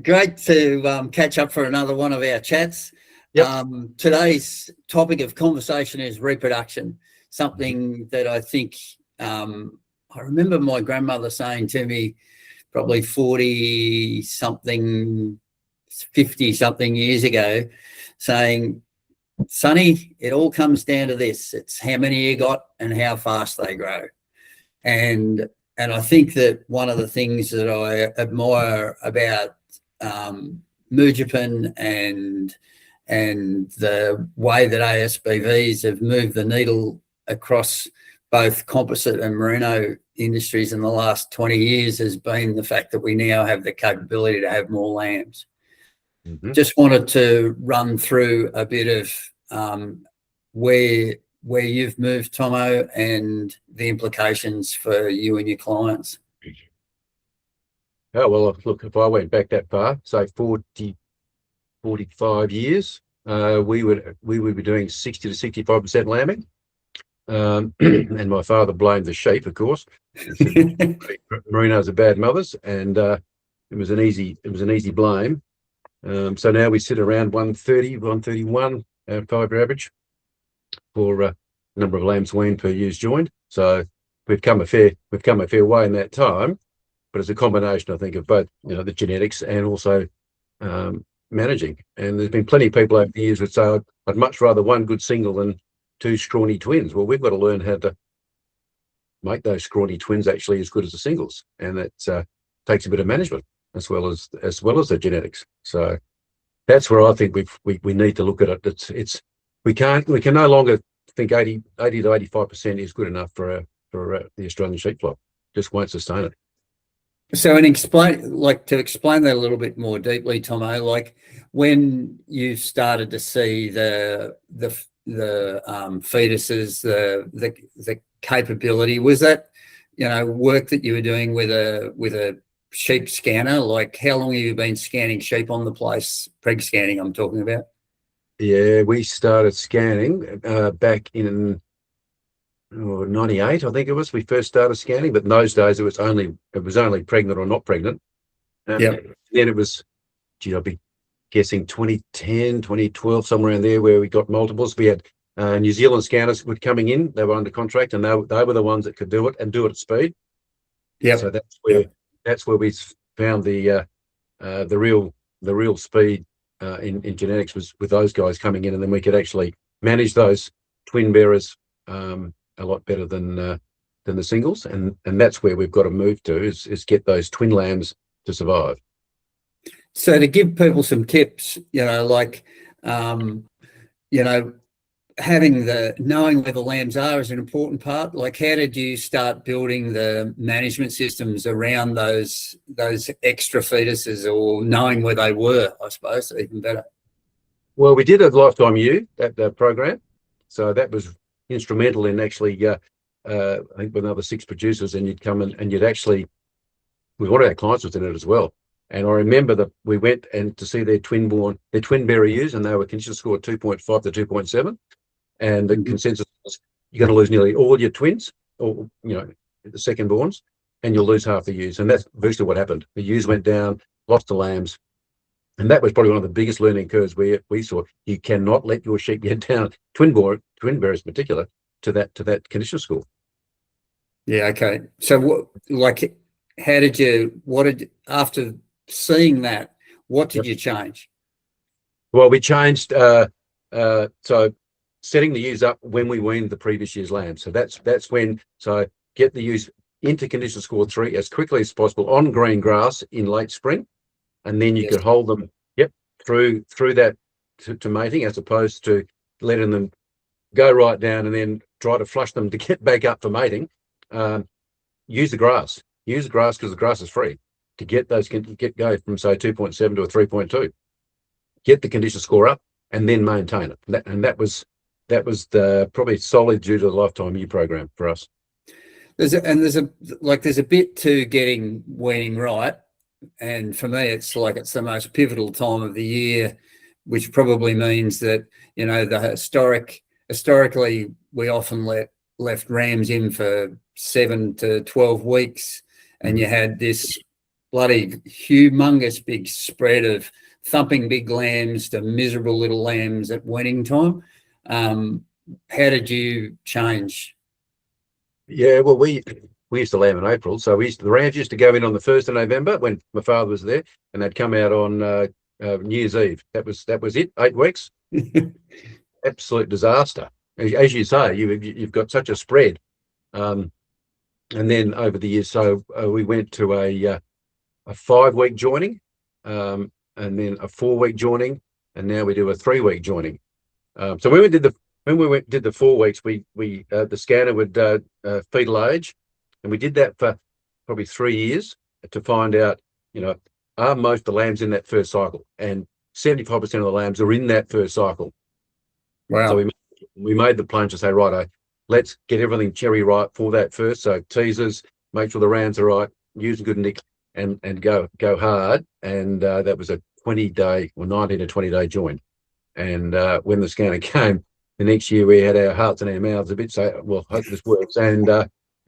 great to catch up for another one of our chats. Yep. Today's topic of conversation is reproduction, something that I think I remember my grandmother saying to me probably 40-something, 50-something years ago, saying, Sonny, it all comes down to this. It's how many you got and how fast they grow. And I think that one of the things that I admire about Mujipin and the way that ASBVs have moved the needle across both composite and merino industries in the last 20 years has been the fact that we now have the capability to have more lambs. Mm-hmm. Just wanted to run through a bit of where you've moved, Tomo, and the implications for you and your clients. Oh, well, look, if I went back that far, say 45 years, we would be doing 60 to 65% lambing. And my father blamed the sheep, of course. Merinos are bad mothers, and it was an easy blame. So now we sit around 130, 131 5-year average for number of lambs weaned per ewes joined. So we've come a fair way in that time, but it's a combination, I think, of both the genetics and also managing. And there's been plenty of people over the years that say I'd much rather one good single than two scrawny twins. Well, we've got to learn how to make those scrawny twins actually as good as the singles, and that takes a bit of management as well as the genetics. So that's where I think we need to look at it. We can no longer think 80 to 85% is good enough for the Australian sheep flock. Just won't sustain it. So, and explain that a little bit more deeply, Tomo, like when you started to see the fetuses, the capability, was that work that you were doing with a sheep scanner? Like, how long have you been scanning sheep on the place? Preg scanning, I'm talking about. Yeah, we started scanning back in 98, I think it was. We first started scanning, but in those days it was only pregnant or not pregnant. Yeah. Then it was, I'd be guessing 2010, 2012, somewhere around there, where we got multiples. We had New Zealand scanners were coming in. They were under contract, and they were the ones that could do it and do it at speed. Yeah. So that's where we found the real speed in genetics was with those guys coming in, and then we could actually manage those twin bearers a lot better than the singles, and that's where we've got to move to is get those twin lambs to survive. So to give people some tips, knowing where the lambs are is an important part. Like, how did you start building the management systems around those extra fetuses, or knowing where they were, I suppose, even better? Well, we did a lifetime ewe, that program. So that was instrumental in actually, I think with another 6 producers, and you'd come in and you'd actually, one of our clients was in it as well. And I remember that we went and to see their twin bearer ewes, and they were condition score 2.5 to 2.7. And the consensus was you're going to lose nearly all your twins, or the second borns, and you'll lose half the ewes. And that's virtually what happened. The ewes went down, lost the lambs, and that was probably one of the biggest learning curves we saw. You cannot let your sheep get down, twin bearers in particular, to that condition score. Yeah. Okay. So after seeing that, what did you change? Well, we changed. So setting the ewes up when we weaned the previous year's lambs. So that's when. So get the ewes into condition score 3 as quickly as possible on green grass in late spring, and then you could hold them. Through that to mating, as opposed to letting them go right down and then try to flush them to get back up for mating. Use the grass because the grass is free to get go from say 2.7 to a 3.2. Get the condition score up and then maintain it. That was probably solely due to the lifetime ewe program for us. There's a bit to getting weaning right. And for me, it's the most pivotal time of the year, which probably means that, historically, we often left rams in for 7 to 12 weeks, and you had this bloody humongous big spread of thumping big lambs to miserable little lambs at weaning time. How did you change? Yeah, well, we used to lamb in April, so the rams used to go in on the 1st of November when my father was there, and they'd come out on New Year's Eve. That was it. 8 weeks, absolute disaster. As you say, you've got such a spread, and then over the years, so we went to a 5-week joining, and then a 4-week joining, and now we do a 3-week joining. So when we did the 4 weeks, the scanner would fetal age, and we did that for probably 3 years to find out, are most of the lambs in that first cycle, and 75% of the lambs are in that first cycle. Wow. So we made the plunge to say, right, let's get everything cherry right for that first. So teasers, make sure the rams are right, use good nick, and go hard. And that was a 20-day or 19 to 20-day join. And when the scanner came, the next year we had our hearts in our mouths a bit. So, well, hope this works. And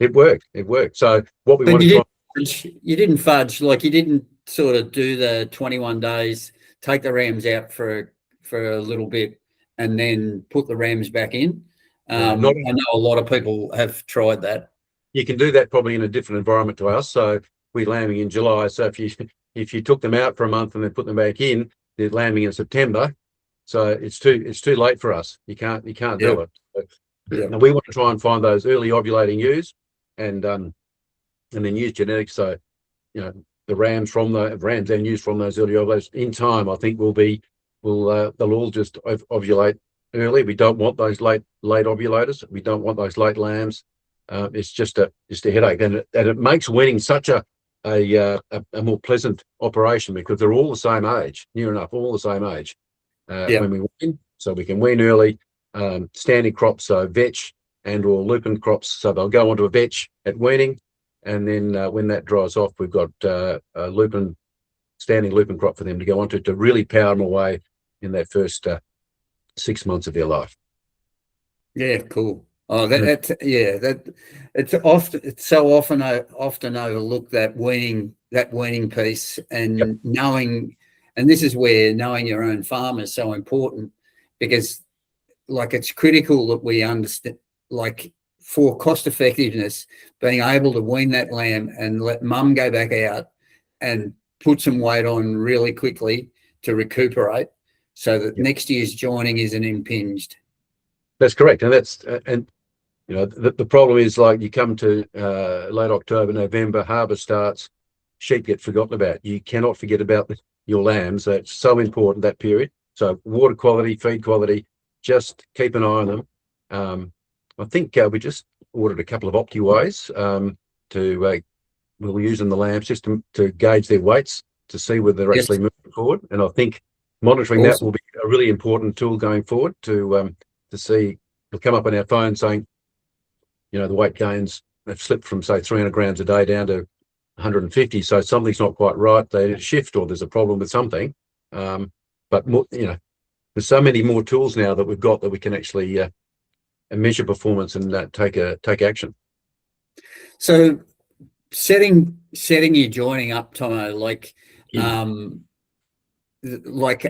it worked. So what we But want to try. you didn't fudge, like you didn't sort of do the 21 days, take the rams out for a little bit, and then put the rams back in. I know a lot of people have tried that. You can do that probably in a different environment to us. So we're lambing in July. So if you took them out for a month and then put them back in, they're lambing in September. So it's too late for us. You can't do it. And we want to try and find those early ovulating ewes, and then use genetics. So the rams and ewes from those early ovulators in time, I think they'll all just ovulate early. We don't want those late ovulators. We don't want those late lambs. It's just a headache, and it makes weaning such a more pleasant operation because they're all the same age, near enough, all the same age when we wean. So we can wean early, standing crops, so vetch and or lupin crops. So they'll go onto a vetch at weaning, and then when that dries off, we've got a standing lupin crop for them to go onto to really power them away in that first 6 months of their life. Yeah, cool. Oh, it's so often overlooked, that weaning piece, and knowing, and this is where knowing your own farm is so important, because like it's critical that we understand, like for cost effectiveness, being able to wean that lamb and let mum go back out and put some weight on really quickly to recuperate, so that next year's joining isn't impinged. That's correct, and the problem is, like, you come to late October, November, harvest starts, sheep get forgotten about. You cannot forget about your lambs. It's so important, that period. So water quality, feed quality, just keep an eye on them. I think we just ordered a couple of OptiWays we'll use in the lambs just to gauge their weights to see whether they're actually moving forward. And I think monitoring that will be a really important tool going forward to see. It'll come up on our phone saying, the weight gains have slipped from, say, 300 grams a day down to 150. So something's not quite right. They shift, or there's a problem with something. But more, there's so many more tools now that we've got that we can actually measure performance and take action. So setting your joining up, Tomo, like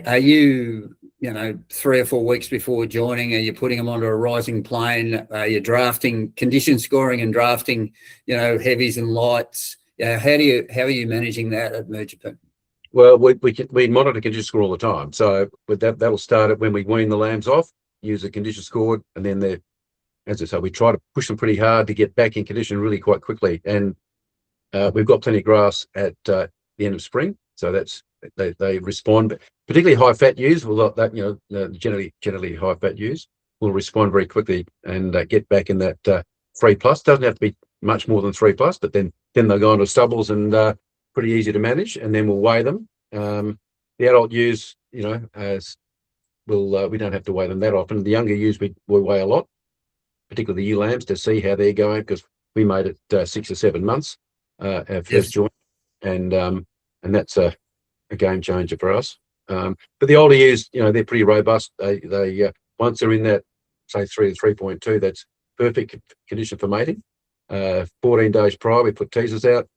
are you 3 or 4 weeks before joining, are you putting them onto a rising plane? Are you drafting, condition scoring and drafting, heavies and lights? How are you managing that at Merchant? Well, we monitor condition score all the time. So with that'll start at when we wean the lambs off, use a condition score, and then as I say, we try to push them pretty hard to get back in condition really quite quickly. And we've got plenty of grass at the end of spring, so that's they respond. Particularly high fat ewes, generally high fat ewes will respond very quickly and get back in that 3+. Doesn't have to be much more than 3+, but then they'll go into stubbles and pretty easy to manage, and then we'll weigh them. The adult ewes, we don't have to weigh them that often. The younger ewes we weigh a lot, particularly the ewe lambs, to see how they're going, because we made it 6 or 7 months our first joint, and that's a game changer for us. But the older ewes, they're pretty robust. They once they're in that, say, 3 to 3.2, that's perfect condition for mating. 14 days prior, we put teasers out,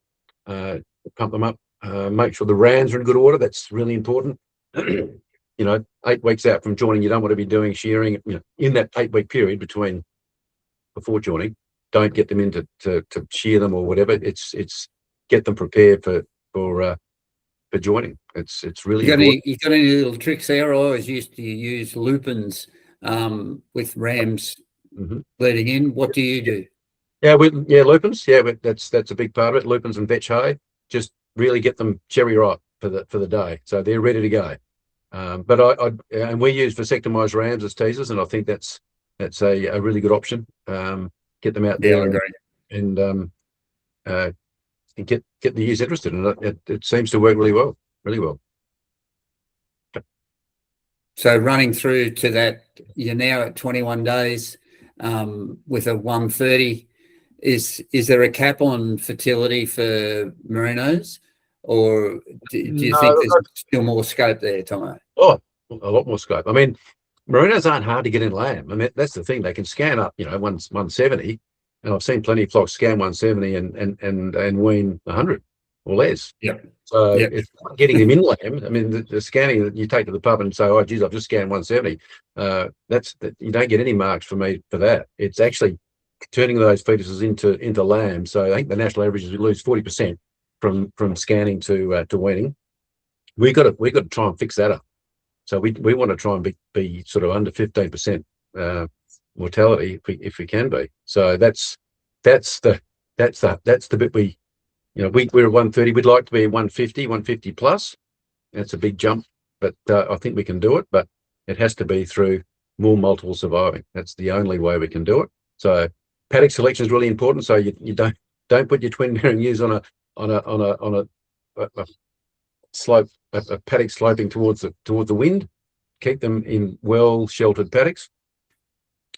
pump them up Make sure the rams are in good order. That's really important. 8 weeks out from joining, you don't want to be doing shearing. In that 8-week period before joining, don't get them into to shear them or whatever. It's get them prepared for joining. It's really important. You got any little tricks there? I always used to use lupins with rams leading in. What do you do? Yeah, lupins. Yeah, that's a big part of it. Lupins and vetch hay. Just really get them cherry ripe for the day, so they're ready to go. But and we use vasectomized rams as teasers, and I think that's a really good option. Get them out there and get the ewes interested, and it seems to work really well, really well. So running through to that, you're now at 21 days with a 130. Is there a cap on fertility for merinos, or do you think there's still more scope there, Tomo? Oh, a lot more scope. I mean, merinos aren't hard to get in lamb. I mean, that's the thing. They can scan up, 170, and I've seen plenty of flocks scan 170 and wean 100 or less. Yep. So it's not getting them in lamb. I mean, the scanning that you take to the pub and say, "Oh, geez, I've just scanned 170." You don't get any marks from me for that. It's actually turning those fetuses into lamb. So I think the national average is we lose 40% from scanning to weaning. We got to try and fix that up. So we want to try and be sort of under 15% mortality if we can be. So that's the bit we're at 130. We'd like to be 150 plus. That's a big jump, but I think we can do it. But it has to be through more multiple surviving. That's the only way we can do it. So paddock selection is really important. So you don't put your twin bearing ewes on a slope, a paddock sloping towards the wind. Keep them in well sheltered paddocks.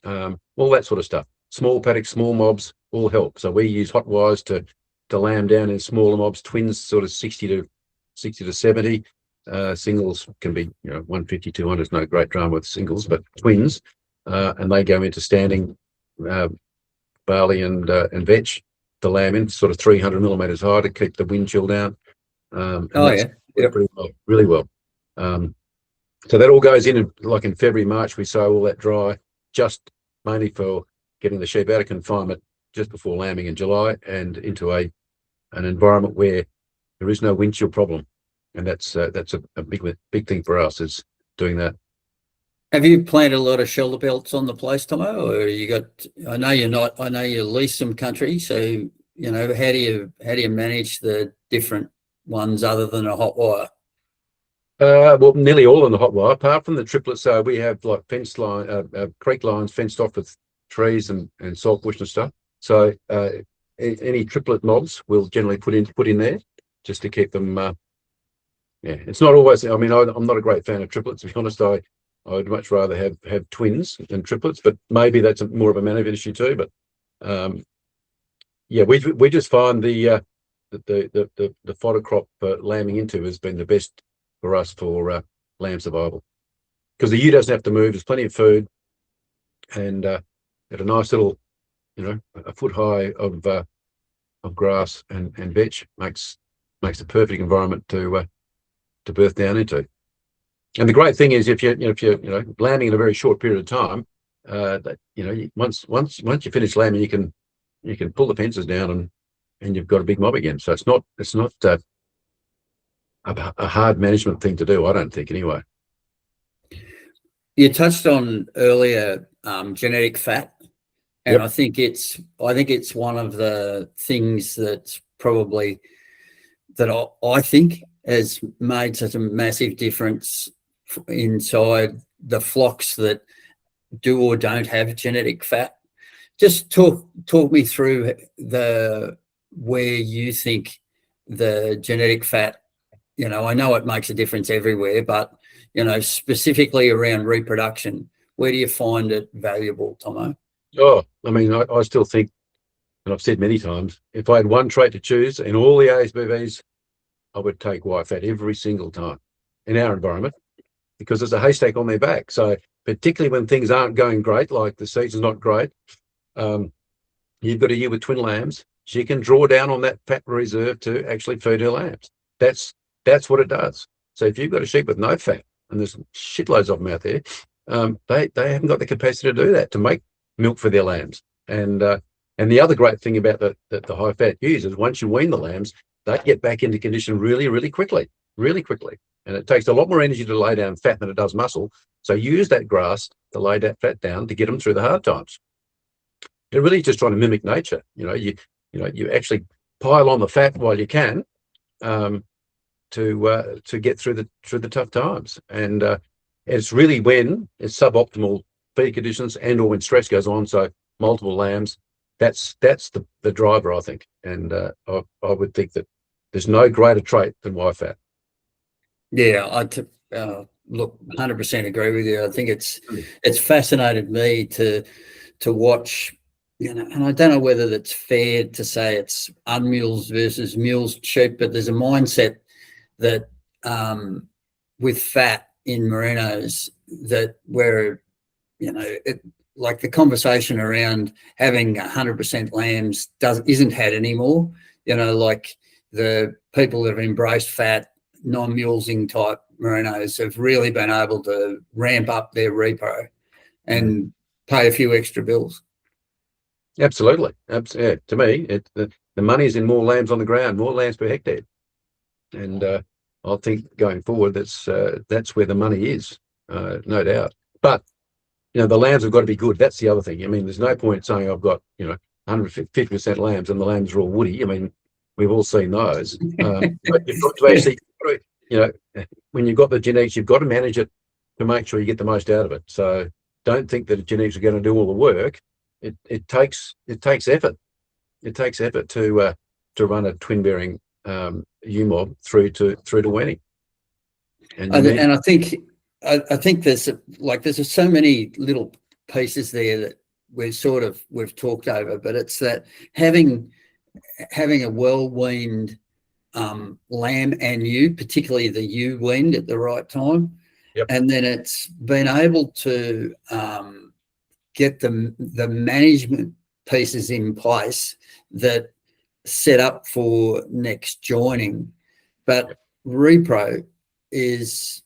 All that sort of stuff. Small paddocks, small mobs all help. So we use hot wires to lamb down in smaller mobs. Twins sort of 60 to 70. Singles can be 150, 200. It's no great drama with singles, but twins, and they go into standing barley and vetch to lamb in sort of 300 millimeters high to keep the wind chill down. Pretty well, really well. So that all goes in, like in February, March, we sow all that dry, just mainly for getting the sheep out of confinement just before lambing in July and into an environment where there is no wind chill problem, and that's a big thing for us, is doing that. Have you planted a lot of shoulder belts on the place, Tomo, or you got? I know you're not. I know you lease some country, so how do you manage the different ones other than a hot wire? Well, nearly all on the hot wire, apart from the triplets. So we have like fence line, creek lines fenced off with trees and saltbush and stuff. So any triplet mobs we'll generally put in there just to keep them. It's not always. I mean, I'm not a great fan of triplets, to be honest. I would much rather have twins than triplets, but maybe that's more of a management issue too. But we just find the fodder crop lambing into has been the best for us for lamb survival, because the ewe doesn't have to move. There's plenty of food, and at a nice little, a foot high of grass and vetch makes a perfect environment to birth down into. And the great thing is, if you're lambing in a very short period of time, once you finish lambing, you can pull the fences down and you've got a big mob again. So it's not a hard management thing to do, I don't think, anyway. You touched on earlier genetic fat, and I think it's one of the things that's probably that I think has made such a massive difference inside the flocks that do or don't have genetic fat. Just talk me through where you think the genetic fat, I know it makes a difference everywhere, but specifically around reproduction, where do you find it valuable, Tomo? Oh, I mean, I still think, and I've said many times, if I had one trait to choose in all the ASBVs, I would take white fat every single time in our environment, because there's a haystack on their back. So particularly when things aren't going great, like the season's not great, you've got a ewe with twin lambs. She can draw down on that fat reserve to actually feed her lambs. that's what it does. So if you've got a sheep with no fat, and there's shitloads of them out there, they haven't got the capacity to do that, to make milk for their lambs. And the other great thing about the high fat ewes is once you wean the lambs, they get back into condition really, really quickly. And it takes a lot more energy to lay down fat than it does muscle. So use that grass to lay that fat down to get them through the hard times. They're really just trying to mimic nature. You actually pile on the fat while you can, to get through the tough times. And it's really when it's suboptimal feed conditions and or when stress goes on, so multiple lambs, that's the driver, I think. And I would think that there's no greater trait than Y fat. Yeah, look, 100% agree with you. I think it's fascinated me to watch, and I don't know whether that's fair to say it's unmules versus mules sheep, but there's a mindset that with fat in merinos that where, like the conversation around having 100% lambs isn't had anymore. Like the people that have embraced fat, non-mulesing type merinos have really been able to ramp up their repro and pay a few extra bills. Absolutely. Yeah, to me, the money is in more lambs on the ground, more lambs per hectare. And I think going forward, that's where the money is, no doubt. But the lambs have got to be good. That's the other thing. I mean, there's no point saying I've got 150% lambs and the lambs are all woody. I mean, we've all seen those. But you've got to actually, when you've got the genetics, you've got to manage it to make sure you get the most out of it. So don't think that the genetics are going to do all the work. It takes effort. It takes effort to run a twin bearing ewe through to weaning. And I think there's so many little pieces there that we've talked over, but it's that having a well weaned lamb and ewe, particularly the ewe weaned at the right time, yep. And then it's been able to get the management pieces in place that set up for next joining. But repro is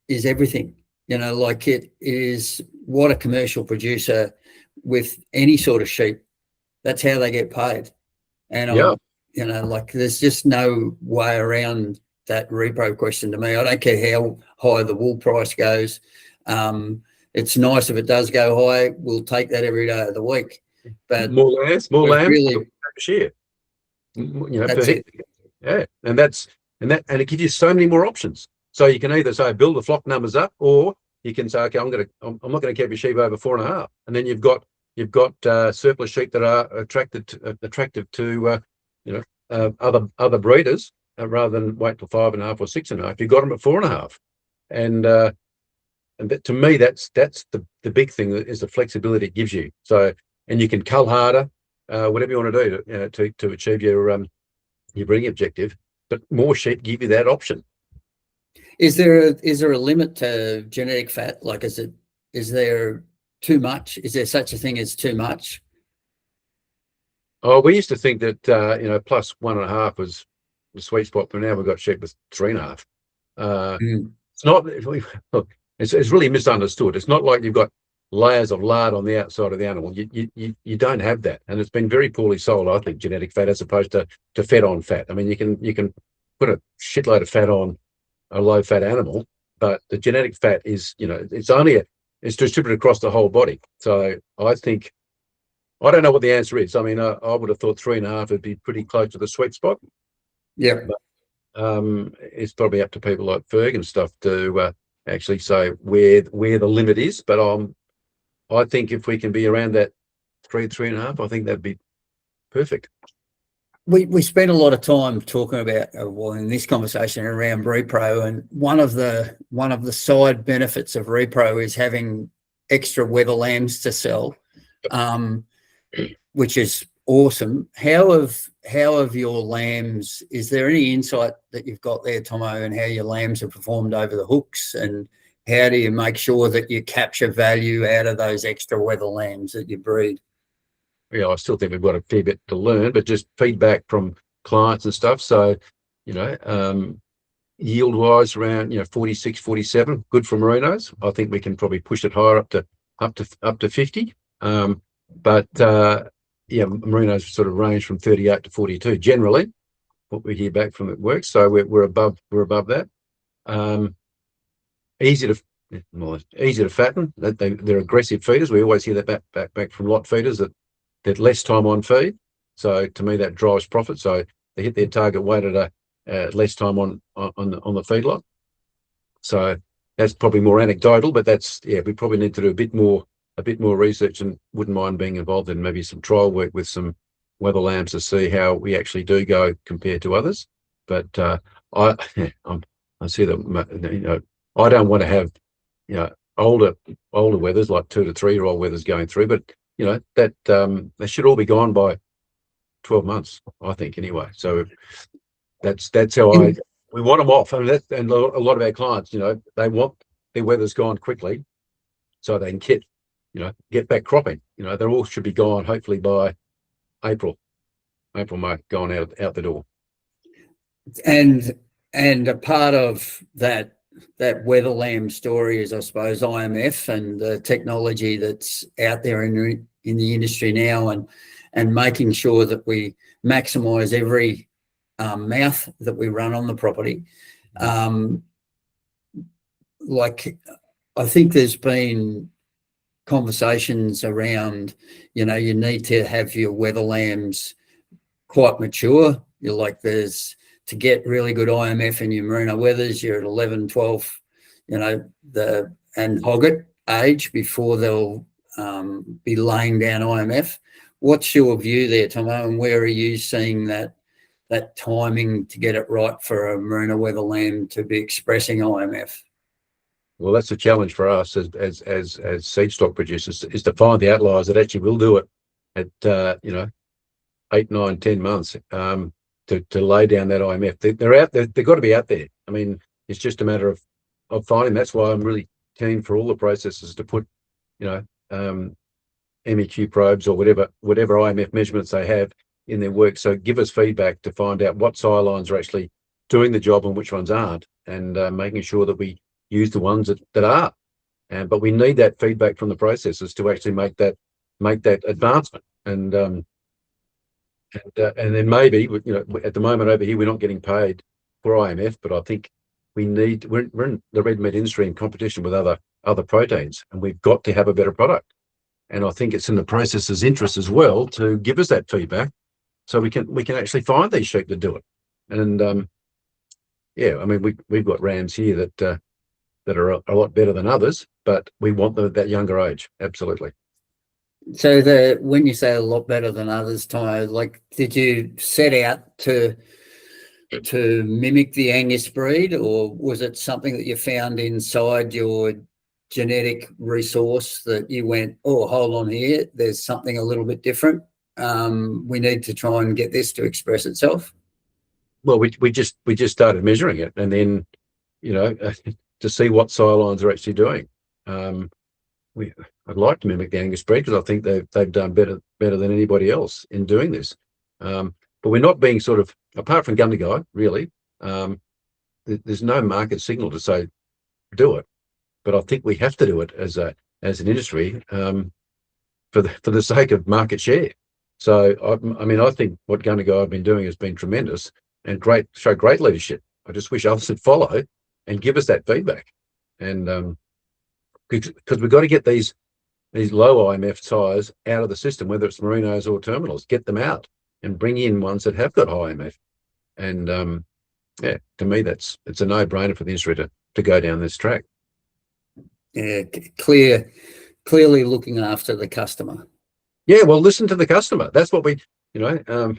everything, like it is what a commercial producer with any sort of sheep, that's how they get paid. And like there's just no way around that repro question to me. I don't care how high the wool price goes. It's nice if it does go high. We'll take that every day of the week. But more lambs, really share. That's it. Yeah, and it gives you so many more options. So you can either say build the flock numbers up, or you can say, okay, I'm not going to keep your sheep over 4.5, and then you've got surplus sheep that are attractive to other breeders rather than wait till 5.5 or 6.5. You've got them at 4.5, and that, to me, that's the big thing, is the flexibility it gives you. So, and you can cull harder, whatever you want to do to achieve your breeding objective. But more sheep give you that option. Is there a limit to genetic fat? Like, is there too much? Is there such a thing as too much? Oh, we used to think that plus 1.5 was the sweet spot, but now we've got sheep with 3.5. It's not. Look, it's really misunderstood. It's not like you've got layers of lard on the outside of the animal. You don't have that, and it's been very poorly sold, I think, genetic fat as opposed to fed-on fat. I mean, you can put a shitload of fat on a low-fat animal, but the genetic fat is, it's distributed across the whole body. So I think, I don't know what the answer is. I mean, I would have thought 3.5 would be pretty close to the sweet spot. Yeah. But, it's probably up to people like Ferg and stuff to actually say where the limit is. But I think if we can be around that 3.5, I think that'd be perfect. We spent a lot of time talking about, in this conversation around repro, and one of the side benefits of repro is having extra weather lambs to sell, which is awesome. How have your lambs? Is there any insight that you've got there, Tomo, and how your lambs have performed over the hooks, and how do you make sure that you capture value out of those extra weather lambs that you breed? Yeah, I still think we've got a fair bit to learn, but just feedback from clients and stuff. So yield wise around 46, 47, good for merinos. I think we can probably push it higher up to 50. But merinos sort of range from 38 to 42 generally, what we hear back from it works. So we're above that. Easy to fatten. They're aggressive feeders. We always hear that back from lot feeders that less time on feed. So to me that drives profit. So they hit their target weight at less time on the feedlot. So that's probably more anecdotal, but we probably need to do a bit more research, and wouldn't mind being involved in maybe some trial work with some weather lambs to see how we actually do go compared to others. But I see that I don't want to have older wethers like 2 to 3 year old wethers going through, but that they should all be gone by 12 months, I think, anyway. So that's how we want them off. And a lot of our clients, they want their wethers gone quickly so they can get back cropping. They all should be gone hopefully by April, May, gone out the door. And a part of that weather lamb story is, I suppose, IMF and the technology that's out there in the industry now, and making sure that we maximise every mouth that we run on the property. I think there's been conversations around, you need to have your weather lambs quite mature. To get really good IMF in your merino wethers, you're at 11, 12, and hogget age before they'll be laying down IMF. What's your view there, Tomo, and where are you seeing that timing to get it right for a merino weather lamb to be expressing IMF? Well, that's a challenge for us as seed stock producers, is to find the outliers that actually will do it at 8, 9, 10 months to lay down that IMF. They're out there. They've got to be out there. I mean, it's just a matter of finding. That's why I'm really keen for all the processors to put MEQ probes or whatever IMF measurements they have in their work. So give us feedback to find out what sire lines are actually doing the job and which ones aren't, and making sure that we use the ones that are. But we need that feedback from the processors to actually make that advancement. And then maybe at the moment over here we're not getting paid for IMF, but I think we're in the red meat industry in competition with other proteins, and we've got to have a better product. And I think it's in the processor's interest as well to give us that feedback, so we can actually find these sheep that do it. And I mean, we've got rams here that are a lot better than others, but we want them at that younger age. Absolutely. So when you say a lot better than others, Ty, did you set out to mimic the Angus breed, or was it something that you found inside your genetic resource that you went, oh, hold on here, there's something a little bit different? We need to try and get this to express itself. Well, we just started measuring it, and then to see what sire lines are actually doing. I'd like to mimic the Angus breed because I think they've done better than anybody else in doing this. But we're not being sort of, apart from Gundagai, really. There's no market signal to say do it, but I think we have to do it as an industry for the sake of market share. So I think what Gundagai have been doing has been tremendous and show great leadership. I just wish others would follow and give us that feedback. And because we've got to get these low IMF sires out of the system, whether it's merinos or terminals, get them out and bring in ones that have got high IMF. And to me, it's a no-brainer for the industry to go down this track. Yeah, clearly looking after the customer. Yeah, well, listen to the customer. That's what we've got.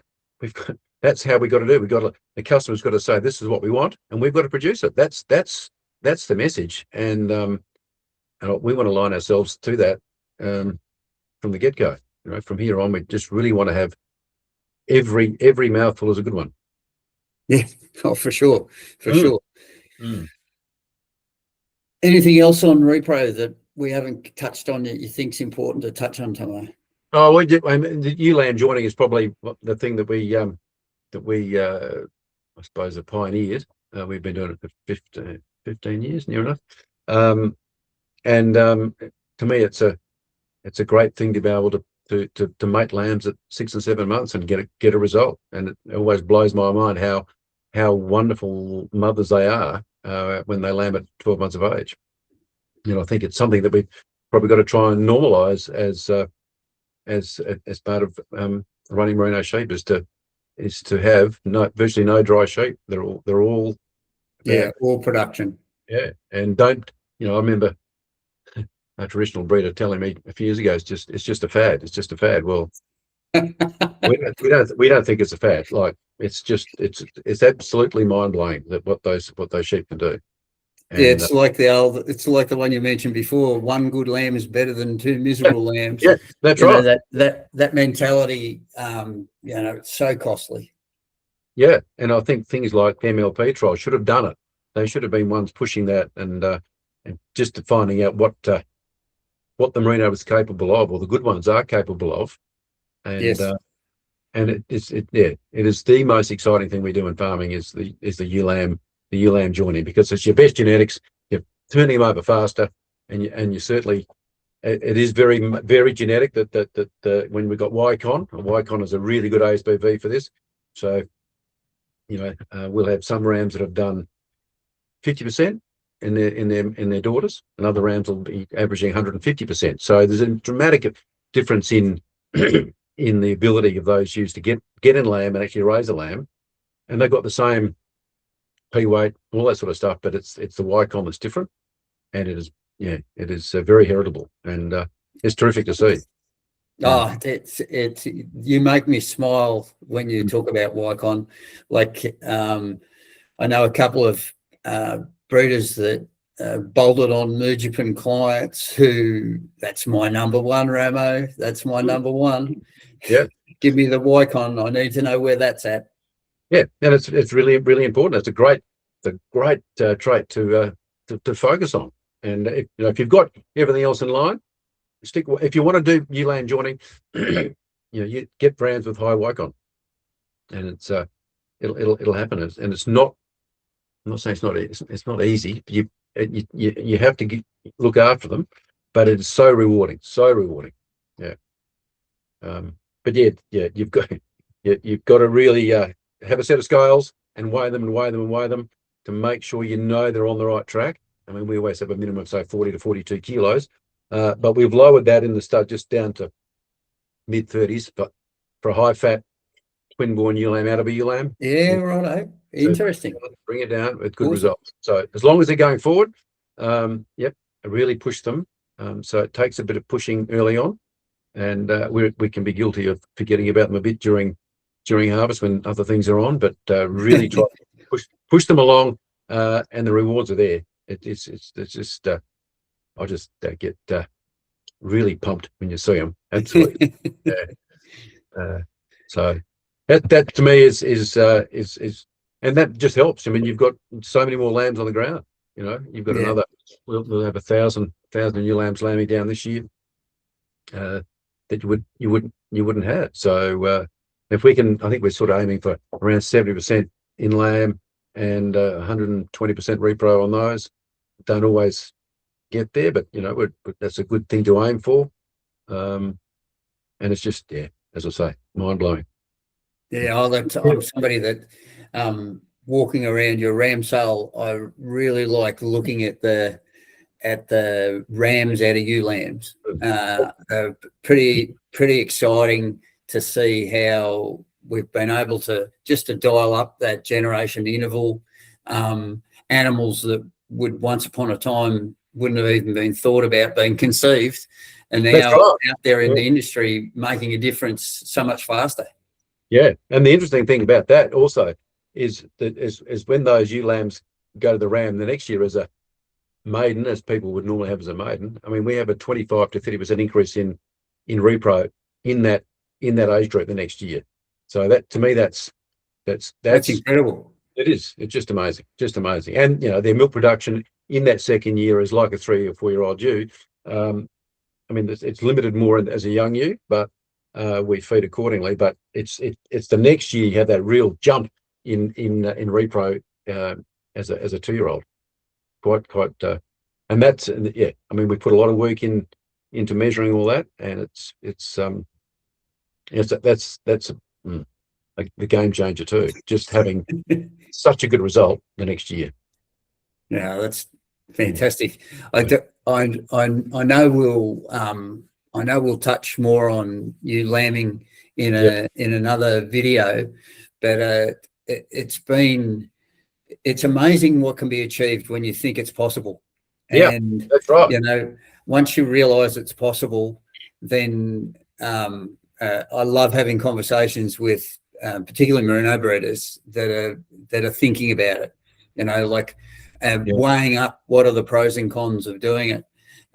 That's how we got to do. The customer's got to say, this is what we want, and we've got to produce it. That's the message. And we want to align ourselves to that from the get-go. From here on, we just really want to have every mouthful is a good one. Yeah, for sure. Mm. Anything else on Repro that we haven't touched on that you think's important to touch on, Tomo? Oh, the ewe lamb joining is probably the thing that we I suppose, have pioneered. We've been doing it for 15 years, near enough. To me, it's a great thing to be able to mate lambs at 6 and 7 months and get a result. And it always blows my mind how wonderful mothers they are when they lamb at 12 months of age. I think it's something that we've probably got to try and normalise as part of running merino sheep, is to have virtually no dry sheep. They're all all production. Yeah, and don't I remember a traditional breeder telling me a few years ago, it's just a fad. It's just a fad. Well, we don't think it's a fad. Like, it's absolutely mind blowing that what those sheep can do. And, it's like the one you mentioned before. One good lamb is better than two miserable lambs. Yeah, that's right. That mentality, it's so costly. Yeah, and I think things like MLP trials should have done it. They should have been ones pushing that, and just finding out what the merino was capable of, or the good ones are capable of. And yes. And it is the most exciting thing we do in farming is the ewe lamb joining, because it's your best genetics. You're turning them over faster, and you certainly, it is very, very genetic. That when we've got Wycon is a really good ASBV for this. So we'll have some rams that have done 50% in their daughters, and other rams will be averaging 150%. So there's a dramatic difference in in the ability of those ewes to get in lamb and actually raise a lamb, and they've got the same P weight, all that sort of stuff, but it's the Wycon that's different, and it is very heritable, and it's terrific to see. Oh, it's you make me smile when you talk about Wycon. Like, I know a couple of breeders that bolted on Murgipin clients who, that's my number one, Ramo. That's my number one. Yeah. Give me the Wycon. I need to know where that's at. Yeah, and it's really, really important. It's a great trait to focus on. And if you've got everything else in line, if you want to do ewe lamb joining, you get brands with high Wycon, and it's it'll happen. And it's not. I'm not saying it's not easy. You have to look after them, but it's so rewarding. Yeah. But you've got to really have a set of scales and weigh them to make sure they're on the right track. I mean, we always have a minimum of, say, 40 to 42 kilos, but we've lowered that in the stud just down to mid-30s, but for a high-fat twin-born ewe lamb out of a ewe lamb. Yeah, right. Interesting. So bring it down with good results. So as long as they're going forward, I really push them. So it takes a bit of pushing early on, and we can be guilty of forgetting about them a bit during harvest when other things are on. But really try to push them along, and the rewards are there. It's just I just get really pumped when you see them. Absolutely. So that to me is and that just helps. I mean, you've got so many more lambs on the ground. You've got another. We'll have 1,000 ewe lambs lambing down this year that you wouldn't have. So if we can, I think we're sort of aiming for around 70% in lamb and 120% repro on those. Don't always get there, but that's a good thing to aim for. And it's just, as I say, mind blowing. Yeah, I'm somebody that walking around your ram sale, I really like looking at the rams out of ewe lambs. Pretty exciting to see how we've been able to dial up that generation interval. Animals that would once upon a time wouldn't have even been thought about being conceived, and now out there in the industry making a difference so much faster. Yeah, and the interesting thing about that also is that is when those ewe lambs go to the ram the next year as a maiden, as people would normally have as a maiden. I mean, we have a 25 to 30% increase in repro in that age group the next year. So that, to me, that's incredible. It is. It's just amazing. And their milk production in that second year is like a 3 or 4 year old ewe. I mean, it's limited more as a young ewe, but we feed accordingly. But it's the next year you have that real jump in repro as a 2-year-old. Quite and that's, yeah, I mean, we put a lot of work into measuring all that, and that's the game changer too. Just having such a good result the next year. Yeah, that's fantastic. I know we'll touch more on you lambing in another video, but it's amazing what can be achieved when you think it's possible. Yeah, And that's right. you know, once you realize it's possible, then I love having conversations with particularly merino breeders that are thinking about it, you know, like weighing up what are the pros and cons of doing it.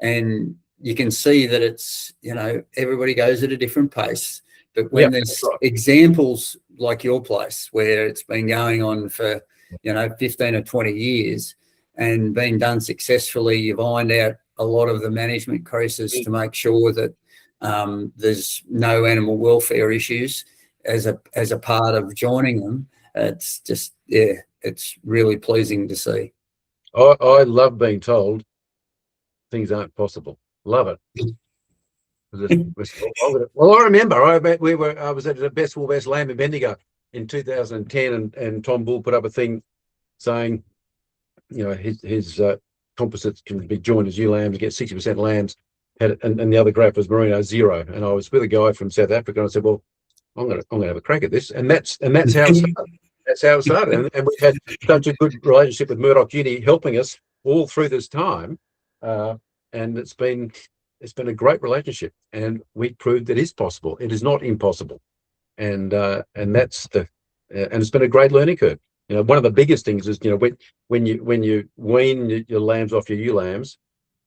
And you can see that it's, you know, everybody goes at a different pace, but when there's examples like your place where it's been going on for, you know, 15 or 20 years and been done successfully, you've ironed out a lot of the management creases to make sure that there's no animal welfare issues as a part of joining them. It's just, yeah, it's really pleasing to see. I love being told things aren't possible. Love it. Well, I remember I was at the Best Wool Best Lamb in Bendigo in 2010, and Tom Bull put up a thing saying, you know, his composites can be joined as ewe lambs, get 60% lambs, and the other graph was merino 0. And I was with a guy from South Africa, and I said, well, I'm gonna have a crack at this, and that's how it started. That's how it started, and we've had such a good relationship with Murdoch Uni, helping us all through this time, and it's been a great relationship, and we proved that it is possible. It is not impossible, and that's and it's been a great learning curve. You know, one of the biggest things is, you know, when you wean your lambs off your ewe lambs,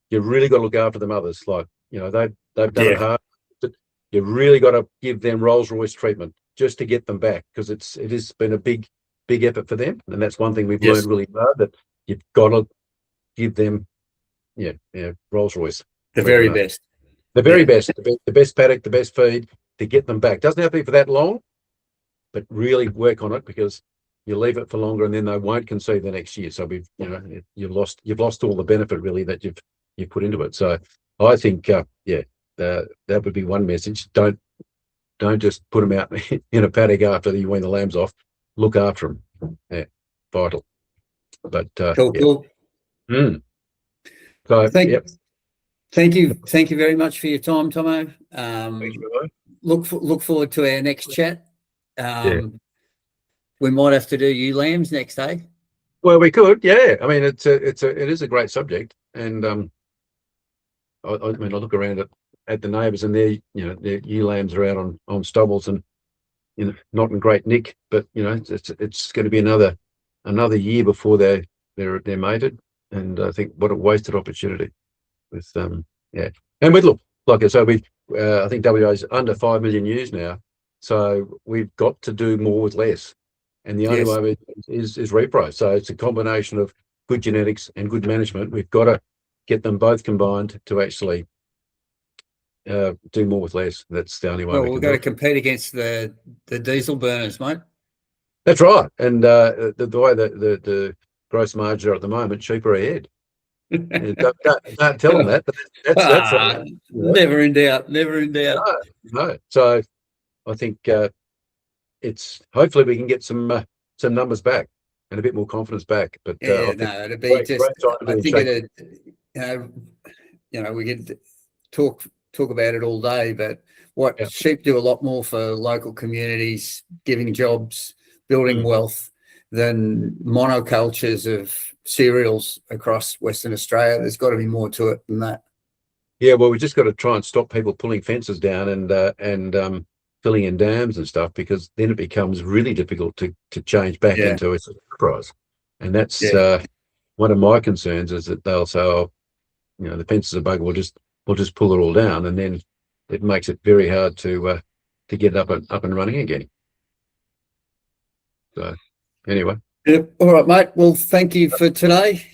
you've really got to look after the mothers. Like, you know, they've done it hard. You've really got to give them Rolls Royce treatment just to get them back, because it has been a big effort for them, and that's one thing we've learned really hard, that you've got to give them Rolls Royce, the very best, the best paddock, the best feed to get them back. Doesn't have to be for that long, but really work on it, because you leave it for longer and then they won't conceive the next year. So you've lost all the benefit really that you've put into it. So I think that would be one message. Don't just put them out in a paddock after you wean the lambs off. Look after them. Yeah, vital. But cool. So thank you very much for your time, Tomo. Look forward to our next chat. We might have to do ewe lambs next, eh? Well, we could, yeah. I mean, it is a great subject, and I mean, I look around at the neighbours, and their ewe lambs are out on stubbles, and, you know, not in great nick, but, you know, it's going to be another year before they're mated, and I think what a wasted opportunity with and look, like I said, I think WA's under 5 million ewes now, so we've got to do more with less, and the only way is repro. So it's a combination of good genetics and good management. We've got to get them both combined to actually do more with less. That's the only way. Well, we've got to compete against the diesel burners, mate. That's right, and the way that the gross margins are at the moment, cheaper ahead. Don't tell them that. But that's right. Never in doubt. Never in doubt. No. So I think it's hopefully we can get some numbers back and a bit more confidence back. But it'd be just. I think it. You know, we could talk about it all day, but what sheep do a lot more for local communities, giving jobs, building wealth, than monocultures of cereals across Western Australia. There's got to be more to it than that. Yeah, well, we just got to try and stop people pulling fences down and filling in dams and stuff, because then it becomes really difficult to change back into a enterprise. And that's one of my concerns, is that they'll say, oh, you know, the fences are buggered, we'll just pull it all down, and then it makes it very hard to get up and running again. So anyway. All right, mate. Well, thank you for today.